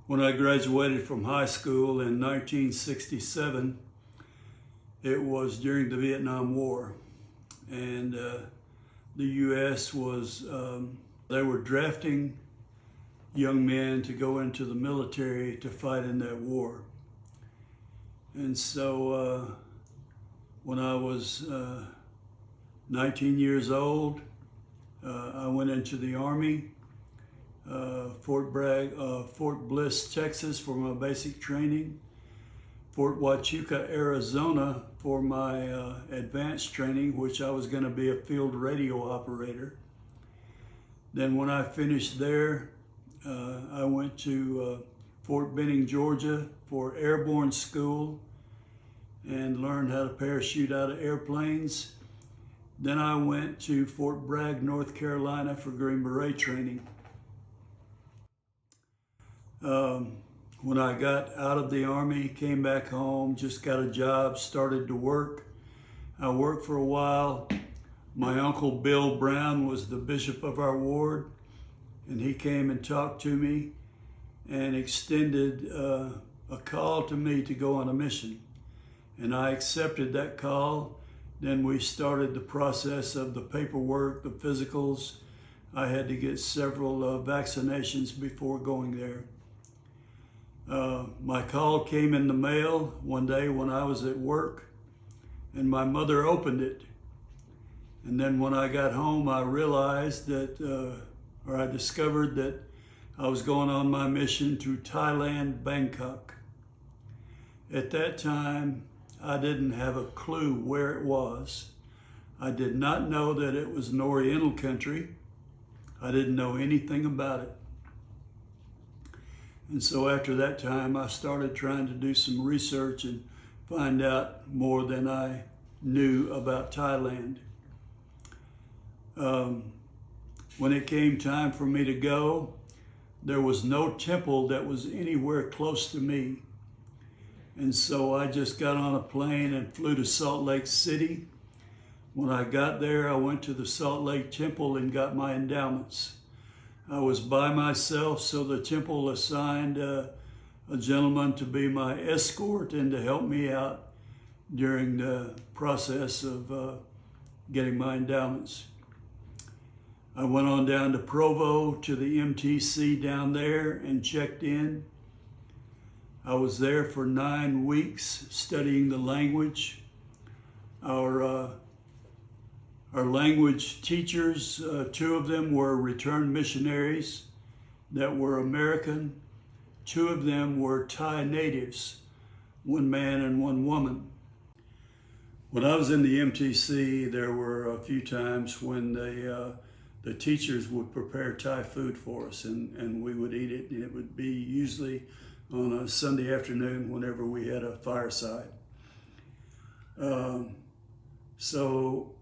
When I graduated from high school in 1967, it was during the Vietnam War. And the U.S. was, they were drafting young men to go into the military to fight in that war. And so when I was 19 years old, I went into the Army, Fort Bliss, Texas for my basic training, Fort Huachuca, Arizona for my advanced training, which I was going to be a field radio operator. Then when I finished there, I went to Fort Benning, Georgia for airborne school and learned how to parachute out of airplanes. Then I went to Fort Bragg, North Carolina for Green Beret training. When I got out of the Army, came back home, just got a job, started to work. I worked for a while. My uncle Bill Brown was the bishop of our ward, and he came and talked to me and extended a call to me to go on a mission. And I accepted that call. Then we started the process of the paperwork, the physicals. I had to get several vaccinations before going there. My call came in the mail one day when I was at work, and my mother opened it. And then when I got home, I realized that, or I discovered that I was going on my mission to Thailand, Bangkok. At that time, I didn't have a clue where it was. I did not know that it was an Oriental country. I didn't know anything about it. And so after that time, I started trying to do some research and find out more than I knew about Thailand. When it came time for me to go, there was no temple that was anywhere close to me. And so I just got on a plane and flew to Salt Lake City. When I got there, I went to the Salt Lake Temple and got my endowments. I was by myself, so the temple assigned a gentleman to be my escort and to help me out during the process of getting my endowments. I went on down to Provo to the MTC down there and checked in. I was there for 9 weeks studying the language. Our language teachers, 2 of them were returned missionaries that were American. 2 of them were Thai natives, 1 man and 1 woman. When I was in the MTC, there were a few times when the teachers would prepare Thai food for us, and we would eat it. It would be usually on a Sunday afternoon whenever we had a fireside. So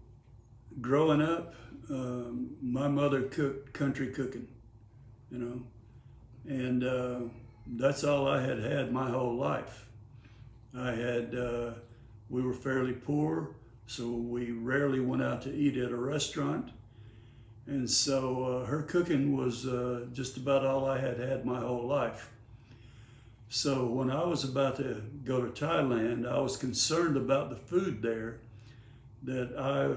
growing up, my mother cooked country cooking, you know, and that's all I had had my whole life. We were fairly poor, so we rarely went out to eat at a restaurant. And so her cooking was just about all I had had my whole life. So when I was about to go to Thailand, I was concerned about the food there, that I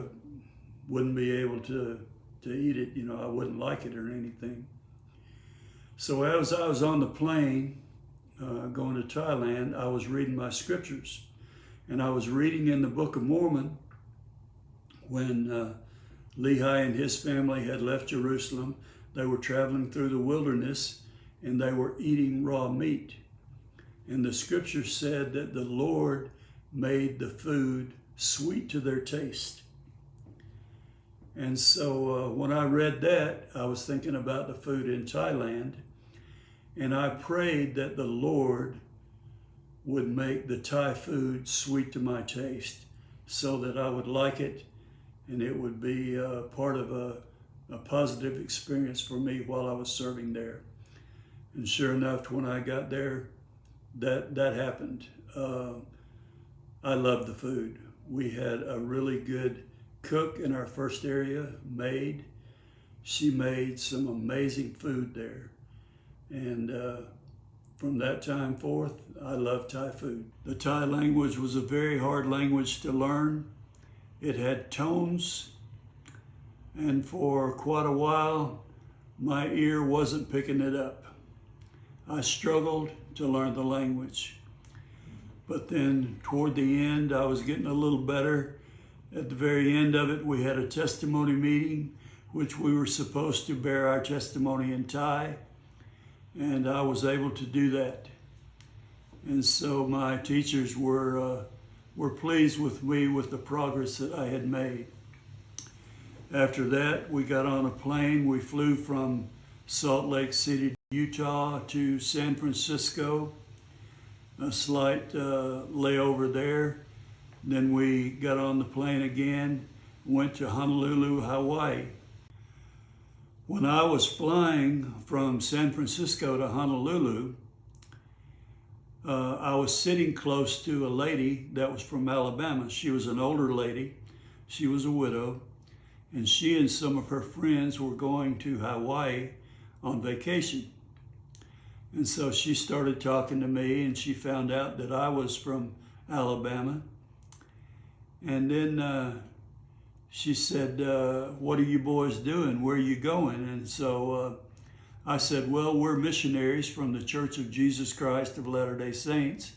wouldn't be able to eat it, you know, I wouldn't like it or anything. So as I was on the plane going to Thailand, I was reading my scriptures. And I was reading in the Book of Mormon when Lehi and his family had left Jerusalem. They were traveling through the wilderness and they were eating raw meat. And the scripture said that the Lord made the food sweet to their taste. And so when I read that, I was thinking about the food in Thailand, and I prayed that the Lord would make the Thai food sweet to my taste so that I would like it and it would be part of a positive experience for me while I was serving there. And sure enough, when I got there, that happened. I loved the food. We had a really good cook in our first area, maid. She made some amazing food there. And From that time forth, I loved Thai food. The Thai language was a very hard language to learn. It had tones, and for quite a while, my ear wasn't picking it up. I struggled to learn the language. But then toward the end, I was getting a little better. At the very end of it, we had a testimony meeting, which we were supposed to bear our testimony in Thai, and I was able to do that. And so my teachers were pleased with me with the progress that I had made. After that, we got on a plane. We flew from Salt Lake City, Utah to San Francisco, a slight layover there. Then we got on the plane again, went to Honolulu, Hawaii. When I was flying from San Francisco to Honolulu, I was sitting close to a lady that was from Alabama. She was an older lady. She was a widow, and she and some of her friends were going to Hawaii on vacation. And so she started talking to me, and she found out that I was from Alabama. And then she said, what are you boys doing? Where are you going? And so I said, well, we're missionaries from the Church of Jesus Christ of Latter-day Saints,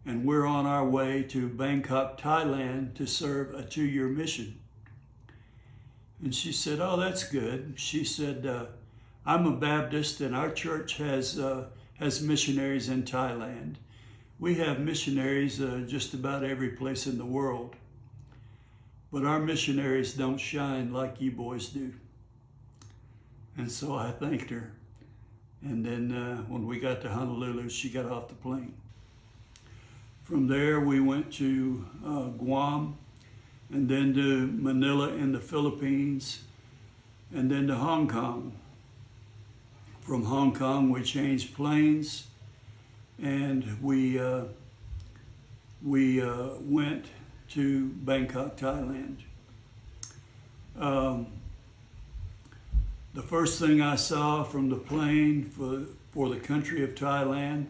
and we're on our way to Bangkok, Thailand to serve a 2-year mission. And she said, oh, that's good. She said, I'm a Baptist, and our church has missionaries in Thailand. We have missionaries just about every place in the world, but our missionaries don't shine like you boys do. And so I thanked her. And then when we got to Honolulu, she got off the plane. From there, we went to Guam, and then to Manila in the Philippines, and then to Hong Kong. From Hong Kong, we changed planes, and we went to Bangkok, Thailand. The first thing I saw from the plane for the country of Thailand,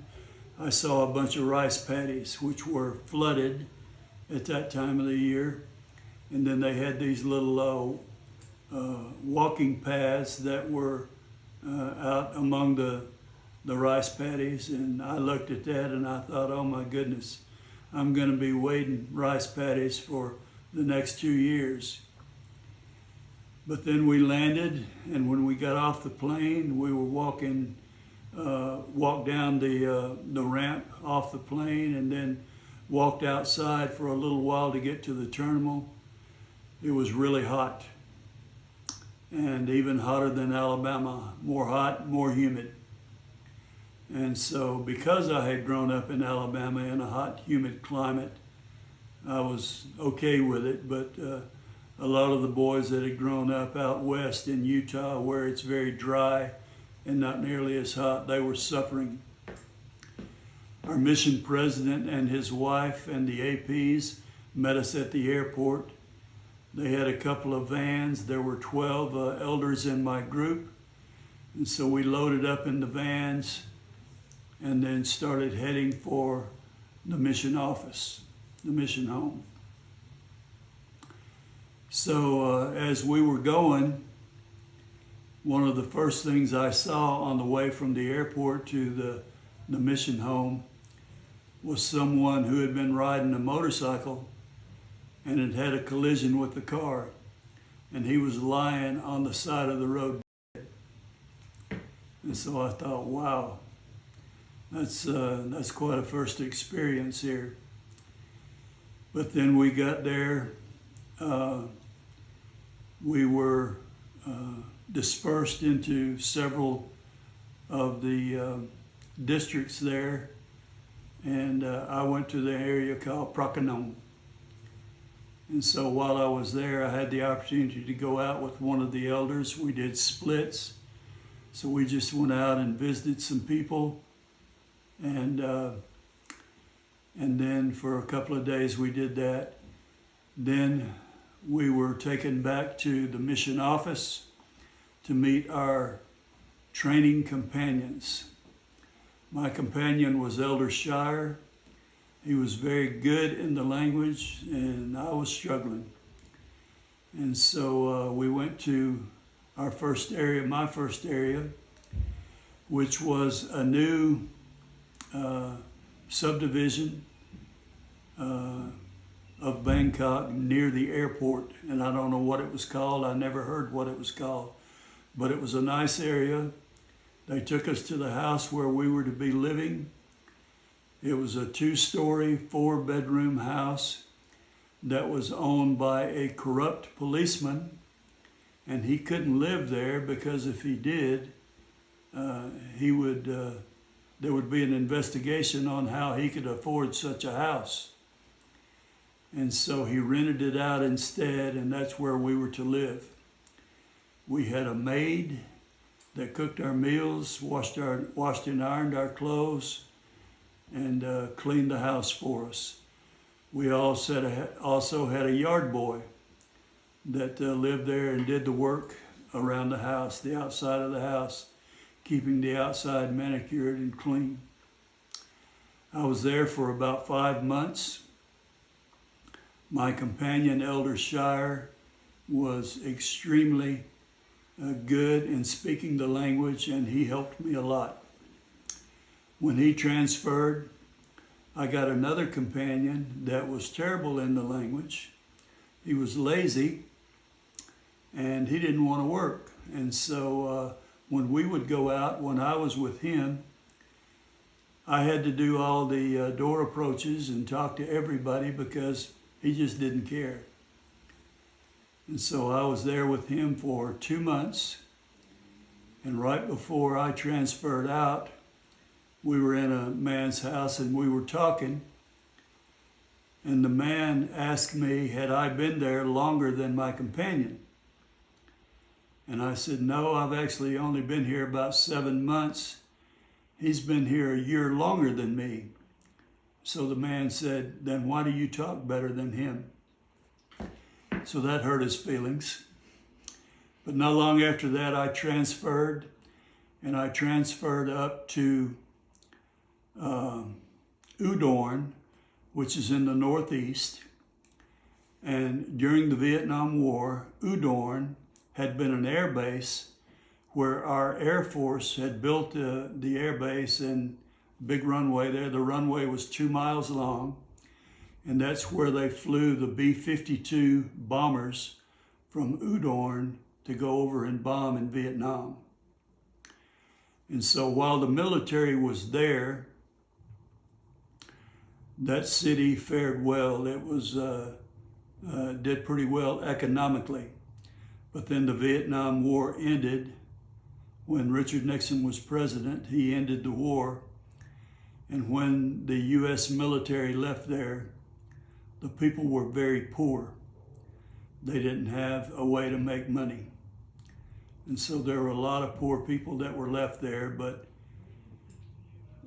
I saw a bunch of rice paddies, which were flooded at that time of the year. And then they had these little walking paths that were out among the rice paddies. And I looked at that and I thought, oh my goodness, I'm going to be wading rice paddies for the next 2 years. But then we landed, and when we got off the plane, we were walked down the ramp off the plane, and then walked outside for a little while to get to the terminal. It was really hot, and even hotter than Alabama, more hot, more humid. And so because I had grown up in Alabama in a hot, humid climate, I was okay with it, but a lot of the boys that had grown up out west in Utah, where it's very dry and not nearly as hot, they were suffering. Our mission president and his wife and the APs met us at the airport. They had a couple of vans. There were 12 elders in my group. And so we loaded up in the vans and then started heading for the mission office, the mission home. So as we were going, one of the first things I saw on the way from the airport to the mission home was someone who had been riding a motorcycle and had had a collision with the car, and he was lying on the side of the road. And so I thought, wow, that's quite a first experience here. But then we got there. We were dispersed into several of the districts there, and I went to the area called Phra Khanong. And so while I was there, I had the opportunity to go out with one of the elders. We did splits, so we just went out and visited some people, and then for a couple of days we did that. Then we were taken back to the mission office to meet our training companions. My companion was Elder Shire. He was very good in the language, and I was struggling. And so we went to our first area, my first area, which was a new subdivision of Bangkok near the airport. And I don't know what it was called. I never heard what it was called. But it was a nice area. They took us to the house where we were to be living. It was a 2-story, 4-bedroom house that was owned by a corrupt policeman. And he couldn't live there because if he did, there would be an investigation on how he could afford such a house. And so he rented it out instead, and that's where we were to live. We had a maid that cooked our meals, washed and ironed our clothes, and cleaned the house for us. We also had a yard boy that lived there and did the work around the house, the outside of the house, keeping the outside manicured and clean. I was there for about 5 months. My companion, Elder Shire, was extremely good in speaking the language, and he helped me a lot. When he transferred, I got another companion that was terrible in the language. He was lazy, and he didn't want to work. And so when we would go out, when I was with him, I had to do all the door approaches and talk to everybody because he just didn't care. And so I was there with him for 2 months. And right before I transferred out, we were in a man's house and we were talking. And the man asked me, had I been there longer than my companion? And I said, no, I've actually only been here about 7 months. He's been here a year longer than me. So the man said, then why do you talk better than him? So that hurt his feelings. But not long after that, I transferred, and I transferred up to Udorn, which is in the Northeast. And during the Vietnam War, Udorn had been an air base where our Air Force had built the air base and big runway there. The runway was 2 miles long, and that's where they flew the B-52 bombers from Udorn to go over and bomb in Vietnam. And so while the military was there, that city fared well. It was did pretty well economically. But then the Vietnam War ended. When Richard Nixon was president, he ended the war. And when the U.S. military left there, the people were very poor. They didn't have a way to make money. And so there were a lot of poor people that were left there, but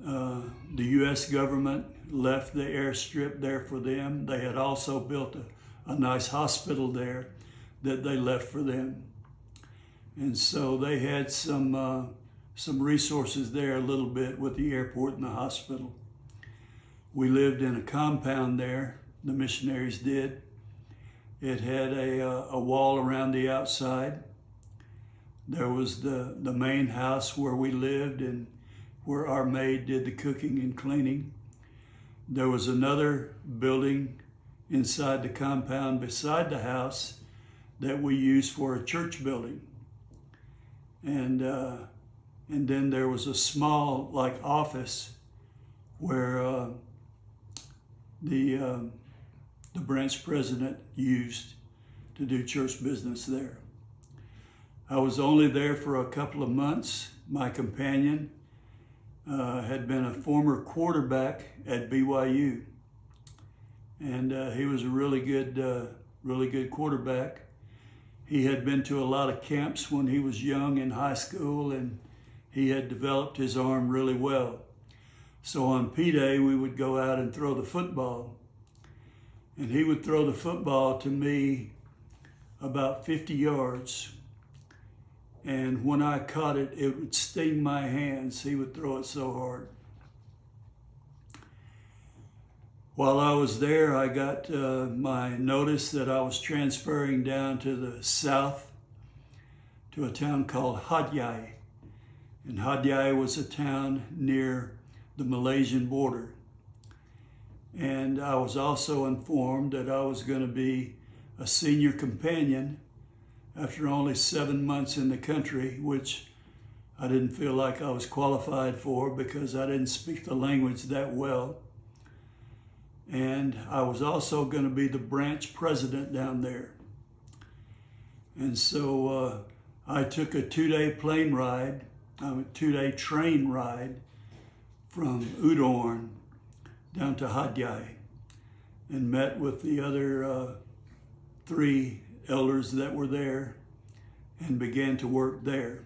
the U.S. government left the airstrip there for them. They had also built a nice hospital there that they left for them. And so they had some resources there a little bit with the airport and the hospital. We lived in a compound there, the missionaries did. It had a wall around the outside. There was the main house where we lived and where our maid did the cooking and cleaning. There was another building inside the compound beside the house that we used for a church building. And then there was a small office where the branch president used to do church business there. I was only there for a couple of months. My companion had been a former quarterback at BYU, and he was a really good quarterback. He had been to a lot of camps when he was young in high school, and he had developed his arm really well. So on P-Day, we would go out and throw the football. And he would throw the football to me about 50 yards. And when I caught it, it would sting my hands. He would throw it so hard. While I was there, I got my notice that I was transferring down to the south to a town called Hat Yai. And Hat Yai was a town near the Malaysian border. And I was also informed that I was going to be a senior companion after only 7 months in the country, which I didn't feel like I was qualified for because I didn't speak the language that well. And I was also going to be the branch president down there. And so I took a 2-day plane ride, a 2-day train ride from Udorn down to Hat Yai and met with the other 3 elders that were there and began to work there.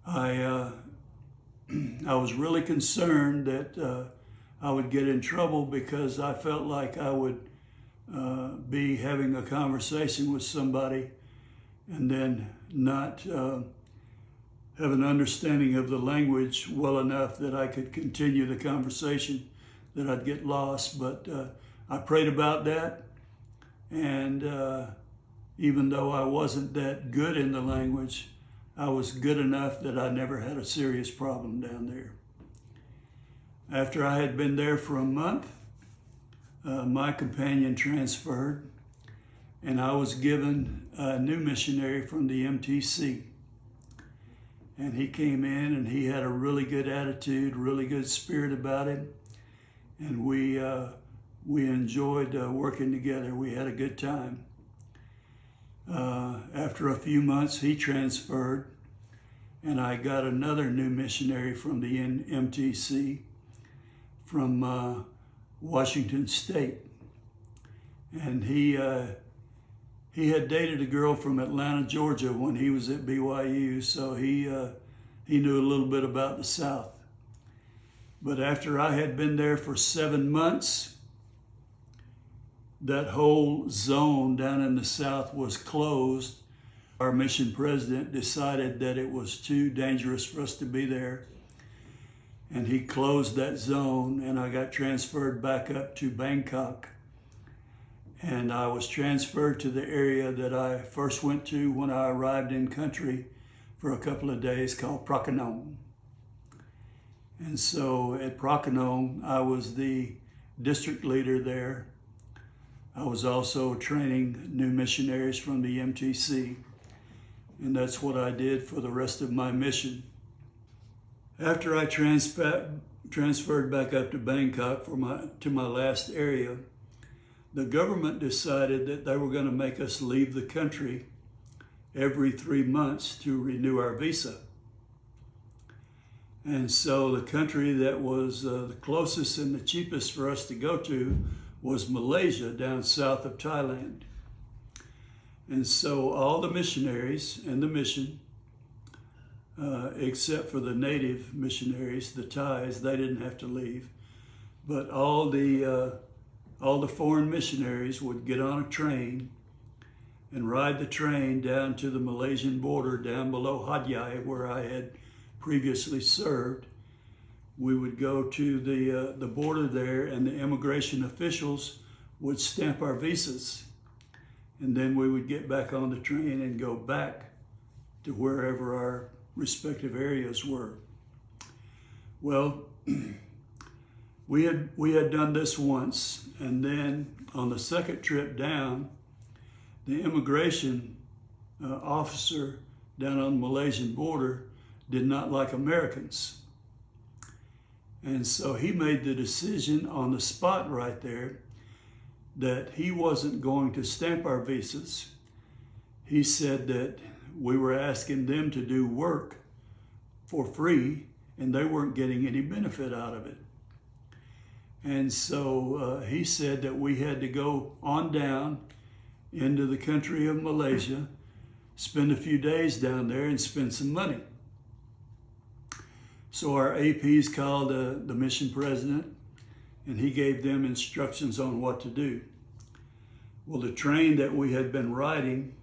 I was really concerned that I would get in trouble because I felt like I would be having a conversation with somebody and then not have an understanding of the language well enough that I could continue the conversation, that I'd get lost. But I prayed about that, and even though I wasn't that good in the language, I was good enough that I never had a serious problem down there. After I had been there for a month, my companion transferred, and I was given a new missionary from the MTC. And he came in and he had a really good attitude, really good spirit about him. And we enjoyed working together. We had a good time. After a few months, he transferred, and I got another new missionary from the MTC from Washington State. And he had dated a girl from Atlanta, Georgia when he was at BYU, so he knew a little bit about the South. But after I had been there for 7 months, that whole zone down in the South was closed. Our mission president decided that it was too dangerous for us to be there, and he closed that zone, and I got transferred back up to Bangkok. And I was transferred to the area that I first went to when I arrived in country for a couple of days, called Phra Khanong. And so at Phra Khanong, I was the district leader there. I was also training new missionaries from the MTC, and that's what I did for the rest of my mission. After I transferred back up to Bangkok to my last area, the government decided that they were going to make us leave the country every 3 months to renew our visa. And so the country that was the closest and the cheapest for us to go to was Malaysia, down south of Thailand. And so all the missionaries and the mission, except for the native missionaries, the Thais, they didn't have to leave. But all the foreign missionaries would get on a train and ride the train down to the Malaysian border down below Hat Yai, where I had previously served. We would go to the border there, and the immigration officials would stamp our visas. And then we would get back on the train and go back to wherever our respective areas were. Well, we had done this once, and then on the second trip down, the immigration officer down on the Malaysian border did not like Americans. And so he made the decision on the spot right there that he wasn't going to stamp our visas. He said that we were asking them to do work for free, and they weren't getting any benefit out of it. And so he said that we had to go on down into the country of Malaysia, spend a few days down there, and spend some money. So our APs called the mission president, and he gave them instructions on what to do. Well, the train that we had been riding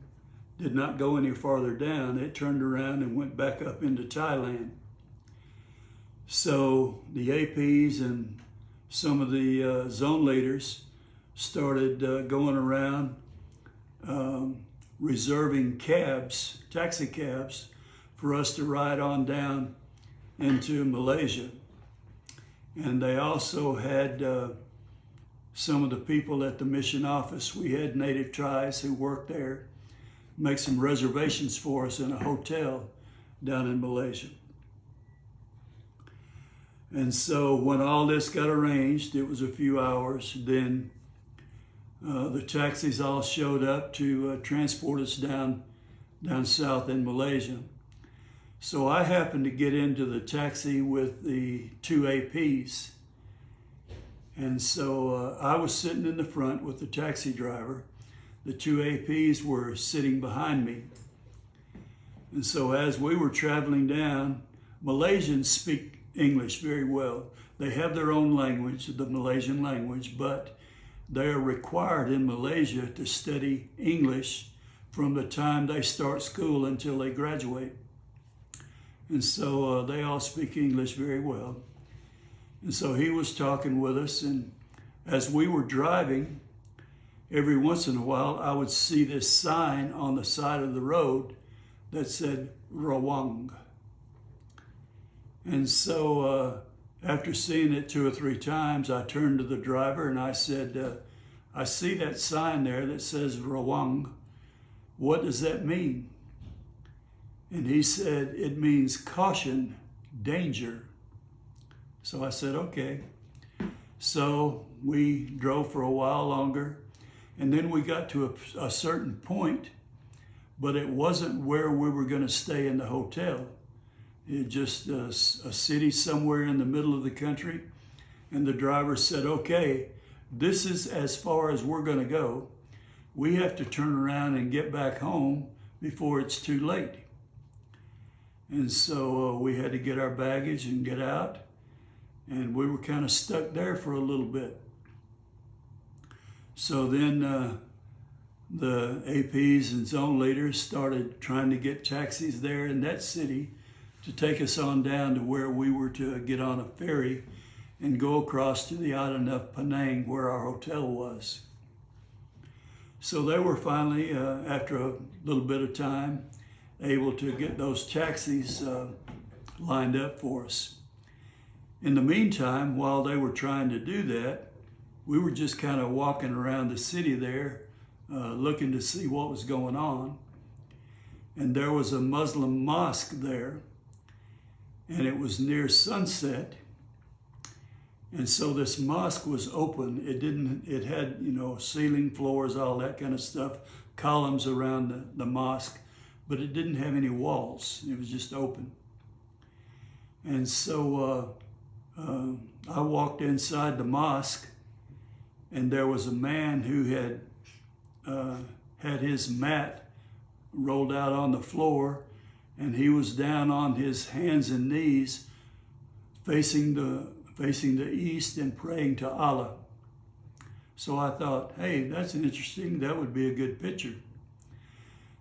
did not go any farther down. It turned around and went back up into Thailand. So the APs and some of the zone leaders started going around reserving cabs, taxi cabs, for us to ride on down into Malaysia. And they also had some of the people at the mission office. We had native tribes who worked there make some reservations for us in a hotel down in Malaysia. And so when all this got arranged, it was a few hours, then the taxis all showed up to transport us down south in Malaysia. So I happened to get into the taxi with the two APs. And so I was sitting in the front with the taxi driver. The two APs were sitting behind me. And so as we were traveling down, Malaysians speak English very well. They have their own language, the Malaysian language, but they are required in Malaysia to study English from the time they start school until they graduate. And so they all speak English very well. And so he was talking with us, and as we were driving, every once in a while I would see this sign on the side of the road that said Rawang. And so after seeing it 2 or 3 times, I turned to the driver and I said, I see that sign there that says Rawang. What does that mean? And he said, it means caution, danger. So I said, okay. So we drove for a while longer, and then we got to a certain point, but it wasn't where we were going to stay in the hotel. It just a city somewhere in the middle of the country. And the driver said, okay, this is as far as we're going to go. We have to turn around and get back home before it's too late. And so we had to get our baggage and get out. And we were kind of stuck there for a little bit. So then the APs and zone leaders started trying to get taxis there in that city to take us on down to where we were to get on a ferry and go across to the island of Penang where our hotel was. So they were finally, after a little bit of time, able to get those taxis lined up for us. In the meantime, while they were trying to do that, we were just kind of walking around the city there, looking to see what was going on. And there was a Muslim mosque there, and it was near sunset. And so this mosque was open. It had, ceiling, floors, all that kind of stuff, columns around the mosque, but it didn't have any walls. It was just open. And so I walked inside the mosque, and there was a man who had his mat rolled out on the floor, and he was down on his hands and knees facing the east and praying to Allah. So I thought, hey, that's interesting. That would be a good picture.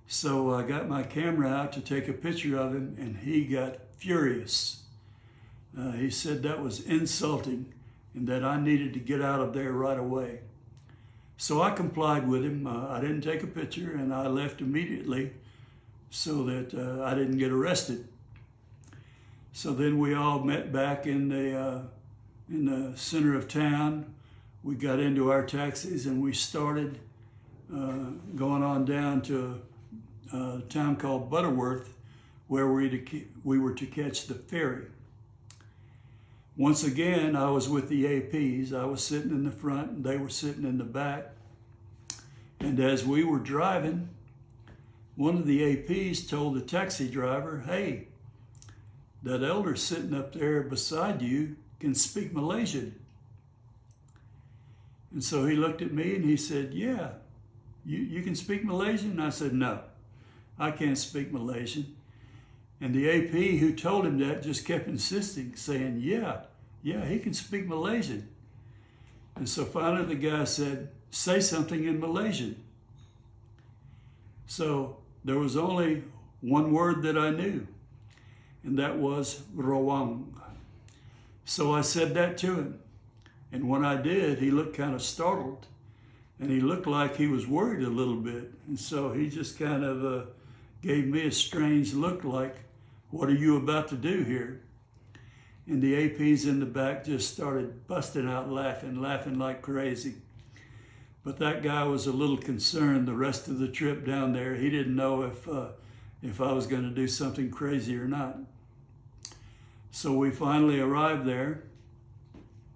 So I got my camera out to take a picture of him, and he got furious. He said that was insulting and that I needed to get out of there right away. So I complied with him. I didn't take a picture, and I left immediately so that I didn't get arrested. So then we all met back in the center of town. We got into our taxis and we started going on down to a town called Butterworth, where we were to catch the ferry. Once again, I was with the APs. I was sitting in the front and they were sitting in the back. And as we were driving, one of the APs told the taxi driver, hey, that elder sitting up there beside you can speak Malaysian. And so he looked at me and he said, yeah, you can speak Malaysian? And I said, no, I can't speak Malaysian. And the AP who told him that just kept insisting, saying, yeah, he can speak Malaysian. And so finally the guy said, say something in Malaysian. So there was only one word that I knew, and that was Rawang. So I said that to him. And when I did, he looked kind of startled, and he looked like he was worried a little bit. And so he just kind of gave me a strange look like, what are you about to do here? And the APs in the back just started busting out laughing like crazy. But that guy was a little concerned the rest of the trip down there. He didn't know if I was going to do something crazy or not. So we finally arrived there,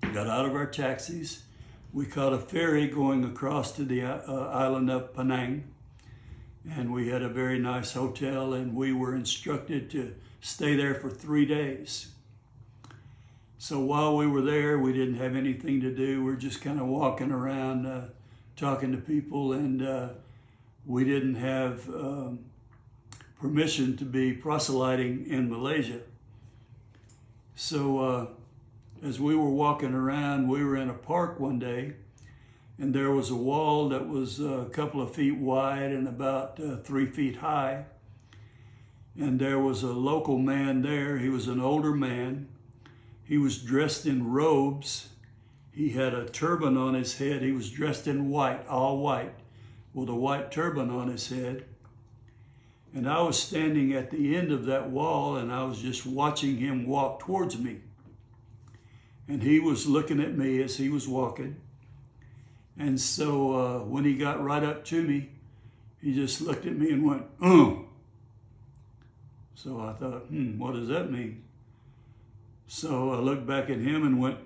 got out of our taxis. We caught a ferry going across to the island of Penang, and we had a very nice hotel, and we were instructed to stay there for 3 days. So while we were there, we didn't have anything to do. We're just kind of walking around, talking to people, and we didn't have permission to be proselyting in Malaysia. So as we were walking around, we were in a park one day, and there was a wall that was a couple of feet wide and about 3 feet high. And there was a local man there. He was an older man. He was dressed in robes. He had a turban on his head. He was dressed in white, all white, with a white turban on his head. And I was standing at the end of that wall, and I was just watching him walk towards me. And he was looking at me as he was walking. And so when he got right up to me, he just looked at me and went, So I thought, what does that mean? So I looked back at him and went,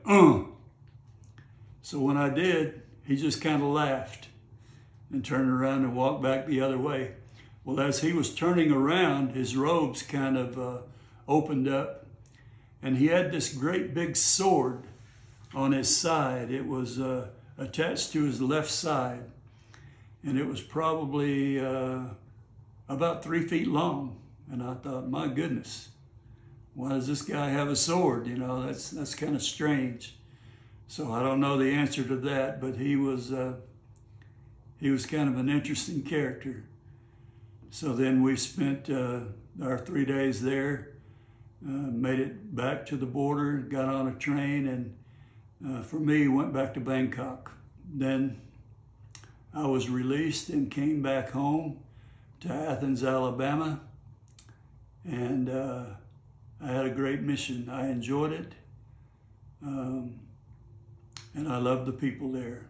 So when I did, he just kind of laughed and turned around and walked back the other way. Well, as he was turning around, his robes kind of opened up, and he had this great big sword on his side. It was attached to his left side, and it was probably about 3 feet long. And I thought, my goodness, why does this guy have a sword? You know, that's kind of strange. So I don't know the answer to that, but he was kind of an interesting character. So then we spent our 3 days there, made it back to the border, got on a train, and for me, went back to Bangkok. Then I was released and came back home to Athens, Alabama, and I had a great mission. I enjoyed it, and I loved the people there.